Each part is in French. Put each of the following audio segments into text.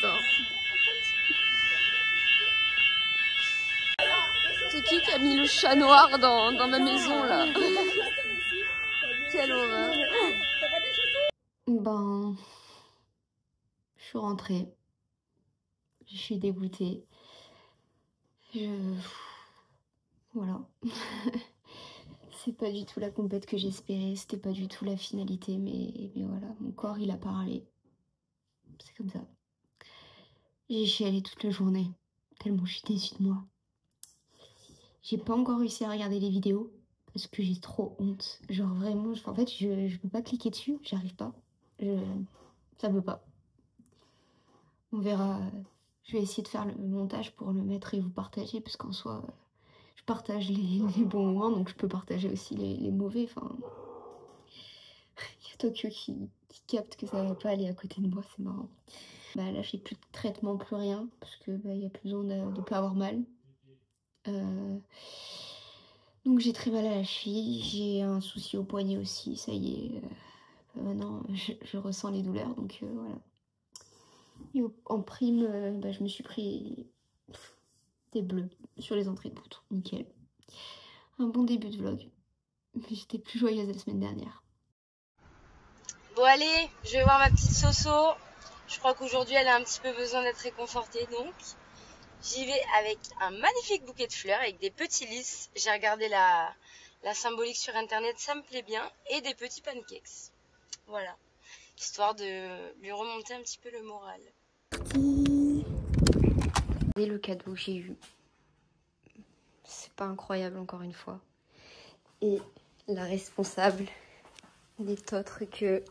putain. C'est qui a mis le chat noir dans ma maison là? Quelle horreur. Ben, je suis rentrée. Je suis dégoûtée. Voilà. C'est pas du tout la compète que j'espérais, c'était pas du tout la finalité, mais voilà, mon corps il a parlé. C'est comme ça. J'ai chialé toute la journée, tellement je suis déçue de moi. J'ai pas encore réussi à regarder les vidéos, parce que j'ai trop honte. Genre vraiment, en fait, je peux pas cliquer dessus, j'arrive pas. Ça veut pas. On verra. Je vais essayer de faire le montage pour le mettre et vous partager, parce qu'en soi, je partage les bons moments, donc je peux partager aussi les mauvais. Enfin, il y a Tokyo qui capte que ça va pas aller à côté de moi, c'est marrant. Bah là, j'ai plus de traitement, plus rien, parce que bah, y a plus besoin de pas avoir mal. Donc j'ai très mal à la cheville, j'ai un souci au poignet aussi, ça y est. Maintenant, je ressens les douleurs, donc voilà. Et en prime, bah, je me suis pris des bleus sur les entrées de poutre, nickel. Un bon début de vlog. J'étais plus joyeuse la semaine dernière. Bon allez, je vais voir ma petite Soso. Je crois qu'aujourd'hui elle a un petit peu besoin d'être réconfortée, donc j'y vais avec un magnifique bouquet de fleurs avec des petits lys. J'ai regardé la symbolique sur internet, ça me plaît bien, et des petits pancakes. Voilà, histoire de lui remonter un petit peu le moral. Et le cadeau que j'ai eu, c'est pas incroyable encore une fois. Et la responsable n'est autre que,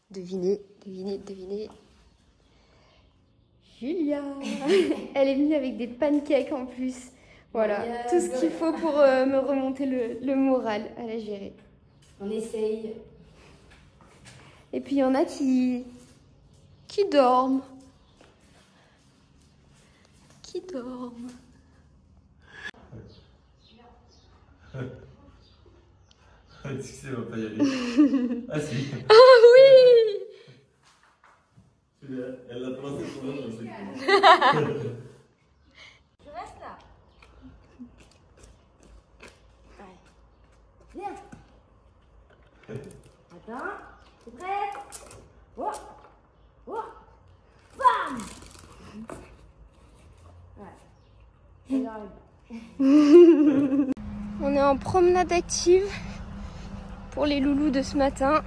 devinez, Julia. Elle est venue avec des pancakes en plus. Voilà, yeah, tout ce qu'il faut pour me remonter le moral à la gérer. On essaye. Et puis il y en a qui dorment. Qui dorment. Est-ce que ça va pas y aller? Ah si. Ah oui. Elle l'a placé sur le dos, c'est Je reste là. Allez. Viens. Attends. C'est prêt? Oh. Oh. Bam. Ouais. On est en promenade active pour les loulous de ce matin.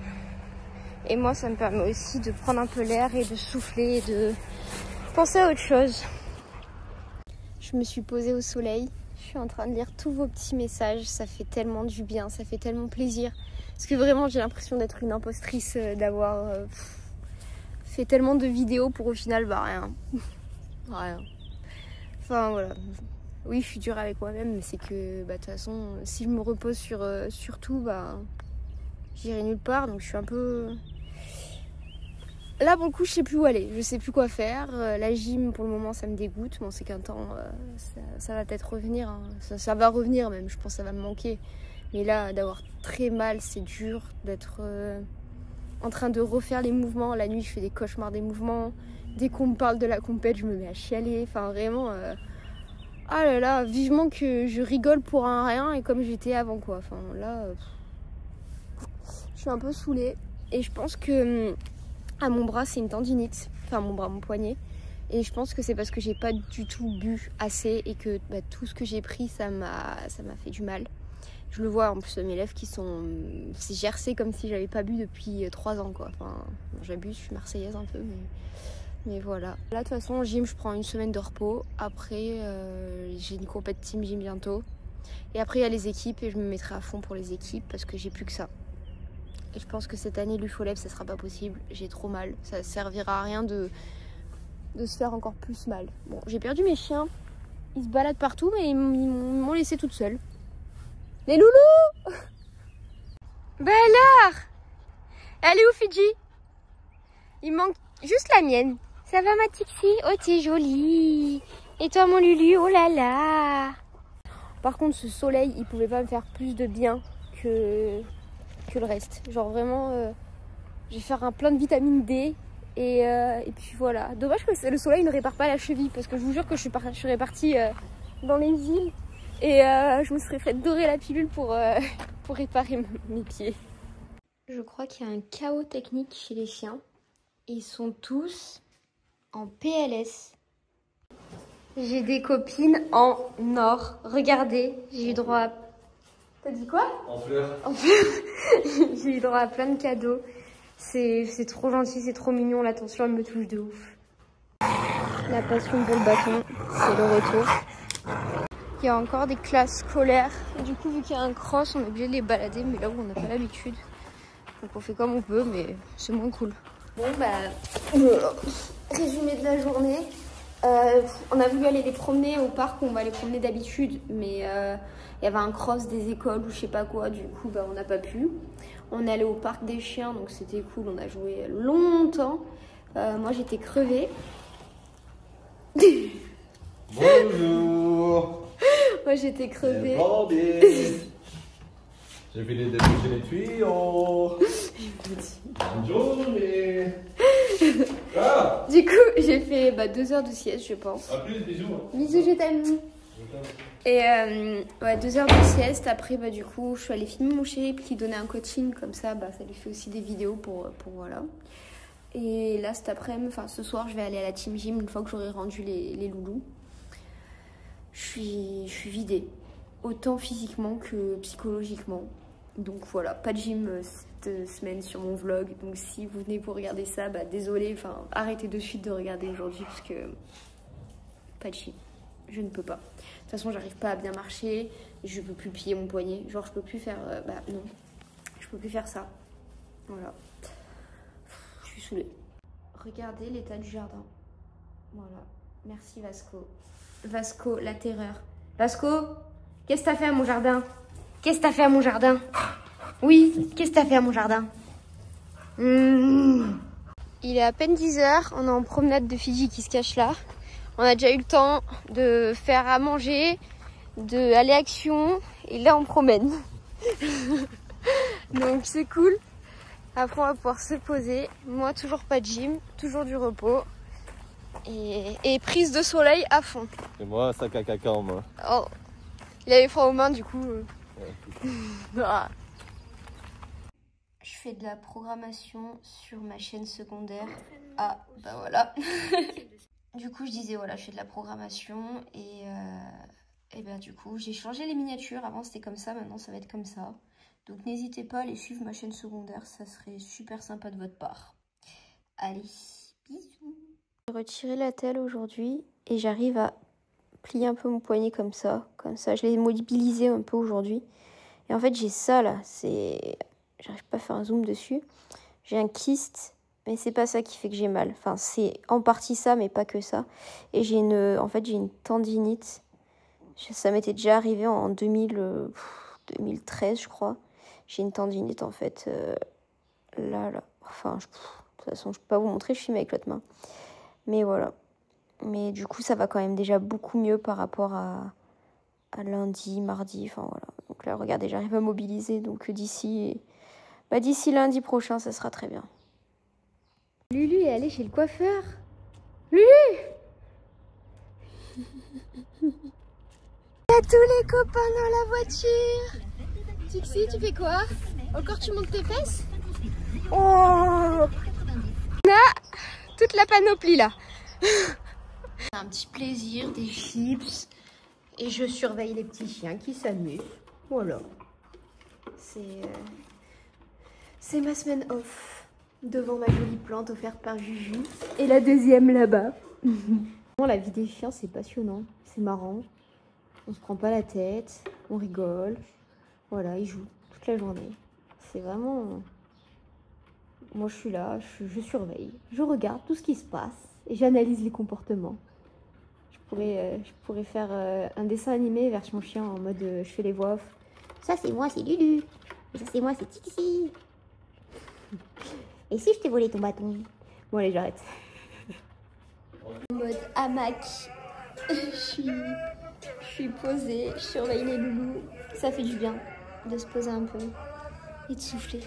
Et moi, ça me permet aussi de prendre un peu l'air et de souffler et de penser à autre chose. Je me suis posée au soleil. Je suis en train de lire tous vos petits messages. Ça fait tellement du bien, ça fait tellement plaisir. Parce que vraiment, j'ai l'impression d'être une impostrice, d'avoir fait tellement de vidéos pour au final, bah rien. Rien. Enfin, voilà. Oui, je suis dure avec moi-même, mais c'est que, bah, de toute façon, si je me repose sur tout, bah, j'irai nulle part. Donc, je suis un peu... Là, pour le coup, je sais plus où aller. Je sais plus quoi faire. La gym, pour le moment, ça me dégoûte. Bon, c'est qu'un temps, ça va peut-être revenir. Hein. Ça va revenir même. Je pense que ça va me manquer. Mais là, d'avoir très mal, c'est dur. D'être en train de refaire les mouvements. La nuit, je fais des cauchemars des mouvements. Dès qu'on me parle de la compète, je me mets à chialer. Enfin, vraiment... Ah là là, vivement que je rigole pour un rien et comme j'étais avant, quoi. Enfin, là... je suis un peu saoulée. Et je pense que... à mon bras, c'est une tendinite, enfin mon bras, mon poignet, et je pense que c'est parce que j'ai pas du tout bu assez et que bah, tout ce que j'ai pris, ça m'a fait du mal. Je le vois en plus de mes lèvres qui sont gercées comme si j'avais pas bu depuis 3 ans, quoi. Enfin, j'abuse, je suis marseillaise un peu, mais voilà. Là, de toute façon, au gym, je prends une semaine de repos. Après, j'ai une compète team gym bientôt. Et après, il y a les équipes et je me mettrai à fond pour les équipes parce que j'ai plus que ça. Et je pense que cette année, l'UFOLEB, ça sera pas possible. J'ai trop mal. Ça servira à rien de se faire encore plus mal. Bon, j'ai perdu mes chiens. Ils se baladent partout, mais ils m'ont laissée toute seule. Les loulous! Bah alors? Elle est où, Fidji? Il manque juste la mienne. Ça va, ma Tixi? Oh, t'es jolie. Et toi, mon Lulu? Oh là là. Par contre, ce soleil, il pouvait pas me faire plus de bien que le reste. Genre vraiment, je vais faire un plein de vitamine D Et puis voilà. Dommage que le soleil ne répare pas la cheville parce que je vous jure que je serais partie dans les îles et je me serais fait dorer la pilule pour réparer mes pieds. Je crois qu'il y a un chaos technique chez les chiens. Ils sont tous en PLS. J'ai des copines en or. Regardez, j'ai eu droit à... T'as dit quoi? En fleurs. En fleurs. J'ai eu droit à plein de cadeaux. C'est trop gentil, c'est trop mignon. L'attention, elle me touche de ouf. La passion pour le bâton, c'est le retour. Il y a encore des classes scolaires. Et du coup, vu qu'il y a un cross, on est obligé de les balader. Mais là où on n'a pas l'habitude. Donc on fait comme on peut, mais c'est moins cool. Bon, résumé de la journée. On a voulu aller les promener au parc où on va les promener d'habitude, mais il y avait un cross des écoles ou je sais pas quoi, du coup on n'a pas pu. On est allé au parc des chiens, donc c'était cool, on a joué longtemps. Moi j'étais crevée. Bonjour. Moi j'étais crevée. J'ai fini de bouger les tuyaux. Bonne journée. Ah. Du coup j'ai fait 2 heures de sieste je pense. A plus, bisous. Bisous, je t'aime. Et ouais, 2 heures de sieste. Après, du coup, je suis allée filmer mon chéri qui donnait un coaching. Comme ça, ça lui fait aussi des vidéos pour voilà. Et là, cet après-midi, enfin ce soir, je vais aller à la team gym une fois que j'aurai rendu les loulous. Je suis vidée, autant physiquement que psychologiquement. Donc voilà, pas de gym cette semaine sur mon vlog. Donc si vous venez pour regarder ça, désolé. Enfin, arrêtez de suite de regarder aujourd'hui parce que pas de gym. Je ne peux pas. De toute façon, j'arrive pas à bien marcher. Je peux plus plier mon poignet. Genre, je peux plus faire... non. Je peux plus faire ça. Voilà. Je suis saoulée. Regardez l'état du jardin. Voilà. Merci Vasco. Vasco, la terreur. Vasco, qu'est-ce que t'as fait à mon jardin? Qu'est-ce que t'as fait à mon jardin? Oui, qu'est-ce que t'as fait à mon jardin? Il est à peine 10 h. On est en promenade de Fidji qui se cache là. On a déjà eu le temps de faire à manger, d'aller action, et là on promène. Donc c'est cool. Après on va pouvoir se poser. Moi toujours pas de gym, toujours du repos. Et prise de soleil à fond. Et moi, sac à caca en main. Oh, il avait froid aux mains du coup. Ah. Je fais de la programmation sur ma chaîne secondaire. Ah, voilà. Du coup, je disais, voilà, je fais de la programmation et du coup, j'ai changé les miniatures. Avant, c'était comme ça, maintenant, ça va être comme ça. Donc, n'hésitez pas à aller suivre ma chaîne secondaire, ça serait super sympa de votre part. Allez, bisous. J'ai retiré la telle aujourd'hui et j'arrive à plier un peu mon poignet comme ça. Comme ça, je l'ai mobilisé un peu aujourd'hui. Et en fait, j'ai ça là, j'arrive pas à faire un zoom dessus. J'ai un kyste. Mais c'est pas ça qui fait que j'ai mal. Enfin, c'est en partie ça, mais pas que ça. Et j'ai en fait, j'ai une tendinite. Ça m'était déjà arrivé en 2013, je crois. J'ai une tendinite, en fait, là. Enfin, de toute façon, je peux pas vous montrer, je filme avec l'autre main. Mais voilà. Mais du coup, ça va quand même déjà beaucoup mieux par rapport à lundi, mardi. Enfin, voilà. Donc là, regardez, j'arrive à mobiliser. Donc d'ici lundi prochain, ça sera très bien. Lulu est allée chez le coiffeur. Lulu! Il y a tous les copains dans la voiture. Tixi, tu fais quoi? Encore tu montes tes fesses? Oh! On a toute la panoplie là. Un petit plaisir, des chips. Et je surveille les petits chiens qui s'amusent. Voilà. C'est ma semaine off. Devant ma jolie plante offerte par Juju. Et la deuxième là-bas. La vie des chiens, c'est passionnant. C'est marrant. On se prend pas la tête. On rigole. Voilà, ils jouent toute la journée. C'est vraiment... Moi, je suis là, je surveille. Je regarde tout ce qui se passe. Et j'analyse les comportements. Je pourrais faire un dessin animé version chien en mode je fais les voix off. Ça, c'est moi, c'est Lulu. Ça, c'est moi, c'est Tixi. Et si je t'ai volé ton bâton? Bon allez, j'arrête. En mode hamac. Je suis posée, je surveille les loulous. Ça fait du bien de se poser un peu et de souffler.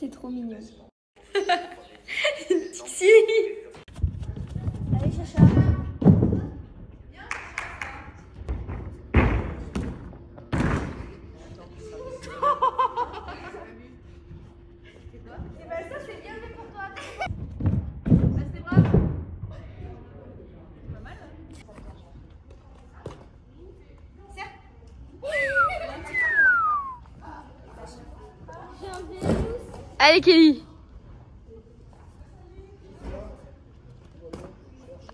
C'est trop mignon. Tixi. Allez, Chacha. Allez Kelly.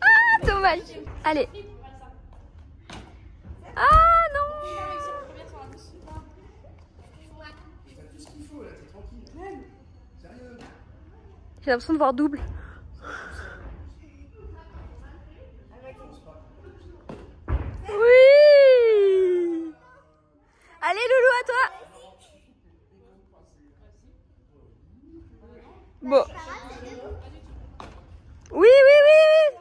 Ah dommage. Allez. Ah non. J'ai l'impression de voir double. Oui. Allez Loulou, à toi. Bon. Oui, oui, oui, oui.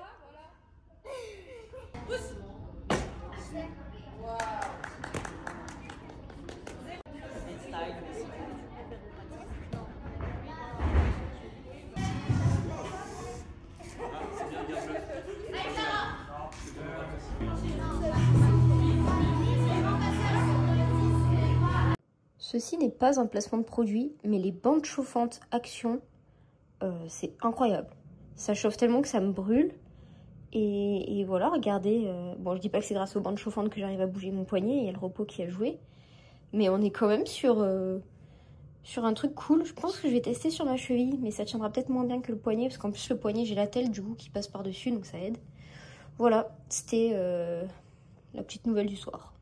Ceci n'est pas un placement de produit, mais les bandes chauffantes Action, c'est incroyable. Ça chauffe tellement que ça me brûle. Et voilà, regardez. Bon, je dis pas que c'est grâce aux bandes chauffantes que j'arrive à bouger mon poignet, il y a le repos qui a joué. Mais on est quand même sur un truc cool. Je pense que je vais tester sur ma cheville, mais ça tiendra peut-être moins bien que le poignet, parce qu'en plus le poignet, j'ai la telle du coup qui passe par-dessus, donc ça aide. Voilà, c'était la petite nouvelle du soir.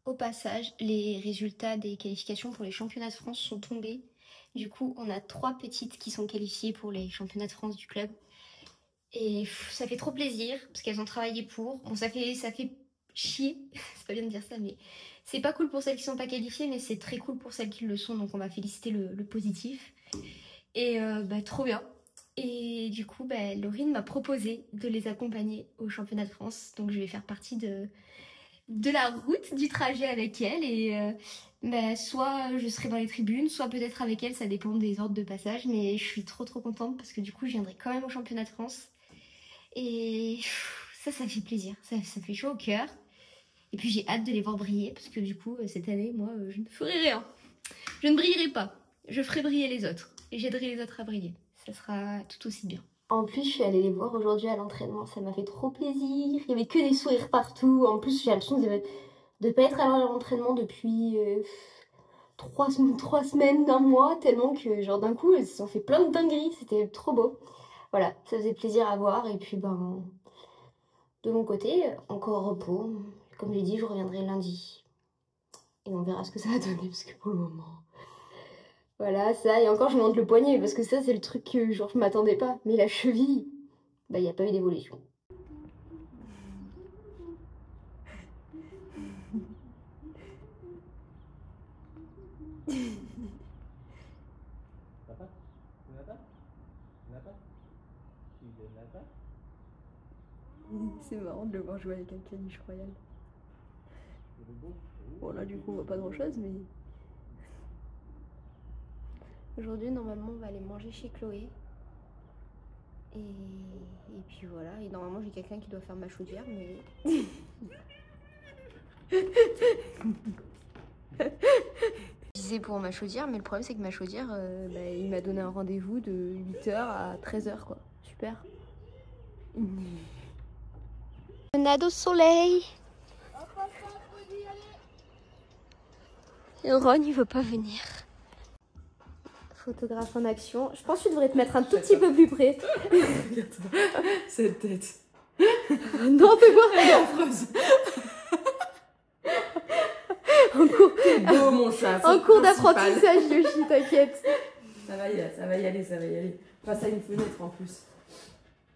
Au passage, les résultats des qualifications pour les championnats de France sont tombés. Du coup, on a 3 petites qui sont qualifiées pour les championnats de France du club. Et ça fait trop plaisir, parce qu'elles ont travaillé pour. Bon, ça fait chier, c'est pas bien de dire ça, mais c'est pas cool pour celles qui sont pas qualifiées, mais c'est très cool pour celles qui le sont, donc on va féliciter le positif. Et trop bien. Et du coup, Laurine m'a proposé de les accompagner au championnat de France, donc je vais faire partie de la route, du trajet avec elle, et soit je serai dans les tribunes, soit peut-être avec elle, ça dépend des ordres de passage, mais je suis trop contente parce que du coup je viendrai quand même au championnat de France, et ça fait plaisir, ça fait chaud au cœur, et puis j'ai hâte de les voir briller, parce que du coup cette année, moi je ne ferai rien, je ne brillerai pas, je ferai briller les autres, et j'aiderai les autres à briller, ça sera tout aussi bien. En plus, je suis allée les voir aujourd'hui à l'entraînement, ça m'a fait trop plaisir. Il y avait que des sourires partout. En plus, j'ai l'impression de ne pas être allée à l'entraînement depuis 3 semaines, d'un mois, tellement que genre d'un coup, ils ont fait plein de dingueries, c'était trop beau. Voilà, ça faisait plaisir à voir. Et puis, de mon côté, encore repos. Comme j'ai dit, je reviendrai lundi. Et on verra ce que ça va donner, parce que pour le moment... Voilà, ça, et encore je me montre le poignet, parce que ça c'est le truc que genre je m'attendais pas. Mais la cheville, il n'y a pas eu d'évolution. C'est marrant de le voir jouer avec un caniche royal. Bon là du coup on voit pas grand chose, mais... Aujourd'hui, normalement, on va aller manger chez Chloé. Et puis voilà. Et normalement, j'ai quelqu'un qui doit faire ma chaudière, mais... Je disais pour ma chaudière, mais le problème, c'est que ma chaudière, il m'a donné un rendez-vous de 8h à 13h, quoi. Super. Promenade au soleil. Et Ron, il veut pas venir. Photographe en action. Je pense que tu devrais te mettre un tout petit peu plus près. Cette tête. Non, fais voir. Elle est affreuse. En cours, Beau, mon chat. en cours d'apprentissage, Yoshi, t'inquiète. Ça va y aller, ça va y aller, ça va y aller. Face à une fenêtre en plus.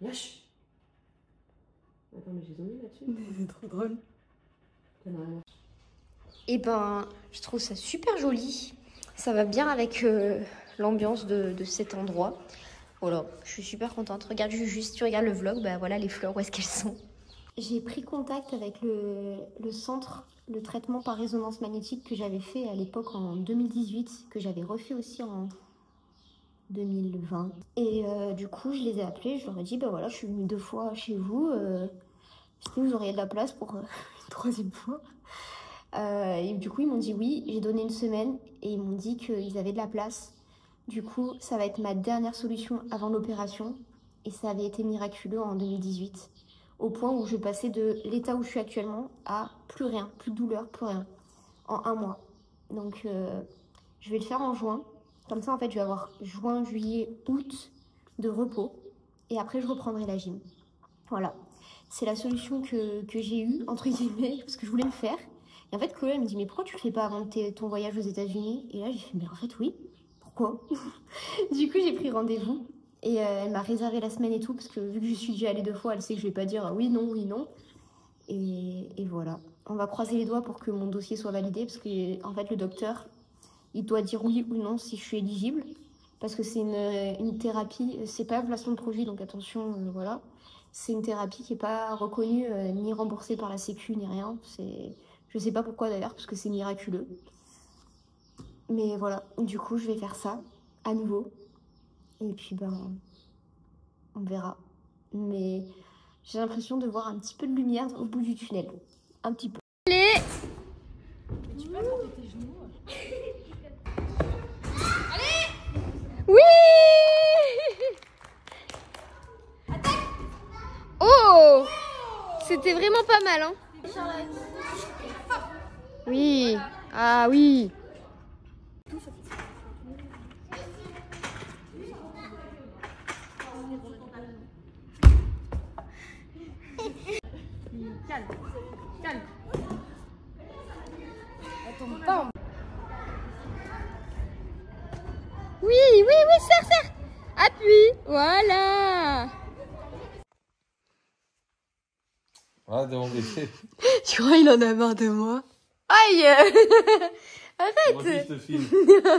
Lâche. Attends, mais j'ai zoomé là-dessus. C'est trop drôle. Et je trouve ça super joli. Ça va bien avec l'ambiance de cet endroit. Voilà, je suis super contente. Regarde juste, tu regardes le vlog, voilà les fleurs, où est-ce qu'elles sont. J'ai pris contact avec le centre, le traitement par résonance magnétique que j'avais fait à l'époque en 2018, que j'avais refait aussi 2020. Et du coup, je les ai appelés, je leur ai dit, bah voilà, je suis venue 2 fois chez vous, est-ce que vous auriez de la place pour une 3e fois? Et du coup, ils m'ont dit oui, j'ai donné 1 semaine et ils m'ont dit qu'ils avaient de la place. Du coup, ça va être ma dernière solution avant l'opération et ça avait été miraculeux en 2018, au point où je passais de l'état où je suis actuellement à plus rien, plus de douleur, plus rien, en 1 mois. Donc, je vais le faire en juin. Comme ça, en fait, je vais avoir juin, juillet, août de repos. Et après, je reprendrai la gym. Voilà. C'est la solution que j'ai eue, entre guillemets, parce que je voulais le faire. Et en fait, Chloé, elle me dit, mais pourquoi tu le fais pas avant ton voyage aux États-Unis? Et là, j'ai fait, mais en fait, oui. Pourquoi? Du coup, j'ai pris rendez-vous. Et elle m'a réservé la semaine et tout, parce que vu que je suis déjà allée 2 fois, elle sait que je vais pas dire oui, non, oui, non. Et voilà. On va croiser les doigts pour que mon dossier soit validé, parce que, en fait, le docteur, il doit dire oui ou non si je suis éligible, parce que c'est une thérapie, c'est pas un placement de produit, donc attention, voilà. C'est une thérapie qui n'est pas reconnue ni remboursée par la Sécu ni rien. Je sais pas pourquoi d'ailleurs, parce que c'est miraculeux. Mais voilà, du coup je vais faire ça à nouveau. Et puis ben, on verra. Mais j'ai l'impression de voir un petit peu de lumière au bout du tunnel. Un petit peu. Allez! Mais tu peux attraper tes genoux. Oui! Oh! C'était vraiment pas mal, hein? Oui. Ah oui. Calme. Calme. Attends pas. Oui, oui, oui, serre. Appuie. Voilà. Ah, de mon bébé. Tu crois il en a marre de moi? Aïe. Arrête. Moi aussi, je te filme.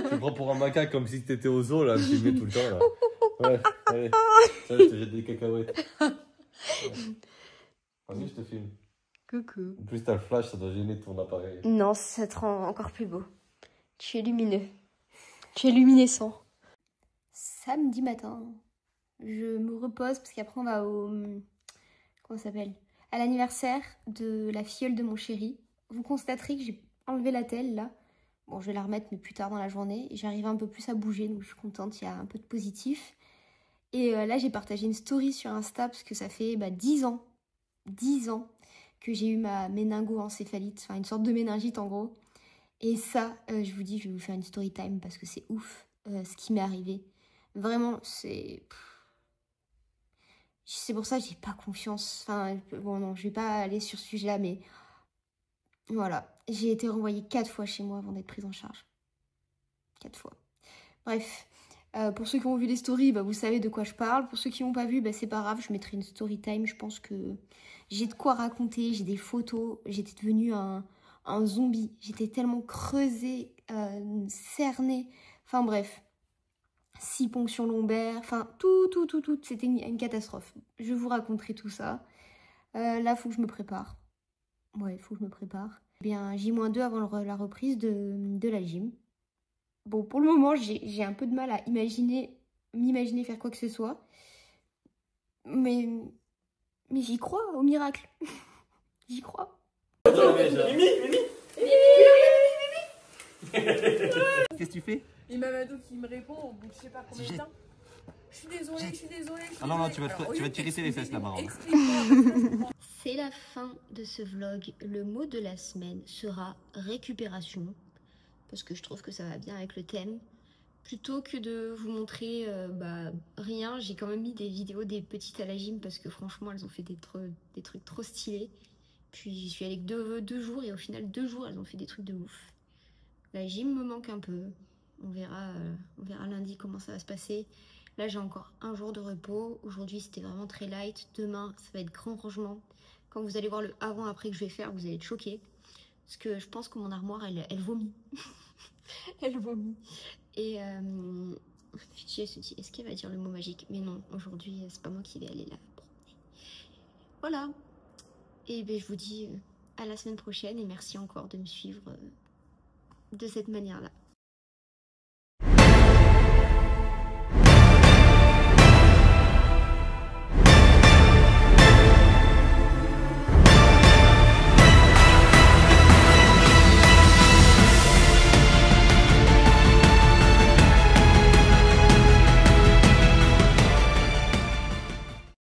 Tu prends pour un macaque comme si t'étais au zoo, là, tu mets tout le temps, là. Ouais, allez. Ça, je te jette des cacahuètes. Ouais. Vas-y, je te filme. Coucou. En plus, t'as le flash, ça doit gêner ton appareil. Non, ça te rend encore plus beau. Tu es lumineux. Tu es luminescent. Samedi matin, je me repose parce qu'après on va au... Comment ça s'appelle? À l'anniversaire de la filleule de mon chéri. Vous constaterez que j'ai enlevé la telle là. Bon, je vais la remettre mais plus tard dans la journée. J'arrive un peu plus à bouger donc je suis contente, il y a un peu de positif. Et là j'ai partagé une story sur Insta parce que ça fait 10 ans que j'ai eu ma méningo-encéphalite, enfin une sorte de méningite en gros. Et ça, je vous dis, je vais vous faire une story time parce que c'est ouf ce qui m'est arrivé. Vraiment, c'est pour ça que j'ai pas confiance. Enfin, bon non, je vais pas aller sur ce sujet-là, mais voilà. J'ai été renvoyée 4 fois chez moi avant d'être prise en charge. 4 fois. Bref, pour ceux qui ont vu les stories, vous savez de quoi je parle. Pour ceux qui n'ont pas vu, c'est pas grave, je mettrai une story time. Je pense que j'ai de quoi raconter, j'ai des photos. J'étais devenue un zombie. J'étais tellement creusée, cernée. Enfin bref. 6 ponctions lombaires, enfin tout, c'était une catastrophe. Je vous raconterai tout ça. Là, faut que je me prépare. Ouais, faut que je me prépare. Bien, J-2 avant la reprise de la gym. Bon, pour le moment, j'ai un peu de mal à m'imaginer faire quoi que ce soit. Mais j'y crois, au miracle. J'y crois. Mimi. Qu'est-ce que tu fais? Et Mamadou qui me répond au bout de je sais pas combien de temps. Je suis désolée. Ah non, tu vas te tirer les fesses là-bas. C'est la fin de ce vlog. Le mot de la semaine sera récupération. Parce que je trouve que ça va bien avec le thème. Plutôt que de vous montrer rien, j'ai quand même mis des vidéos des petites à la gym parce que franchement elles ont fait des trucs trop stylés. Puis j'y suis allée que 2 jours et au final 2 jours elles ont fait des trucs de ouf. La gym me manque un peu. On verra lundi comment ça va se passer. Là j'ai encore 1 jour de repos. Aujourd'hui c'était vraiment très light. Demain ça va être grand rangement. Quand vous allez voir le avant-après que je vais faire, vous allez être choqués. Parce que je pense que mon armoire elle vomit. Elle vomit. Et Fichi elle se dit est-ce qu'elle va dire le mot magique? Mais non, aujourd'hui c'est pas moi qui vais aller là. Voilà. Et je vous dis à la semaine prochaine et merci encore de me suivre de cette manière là.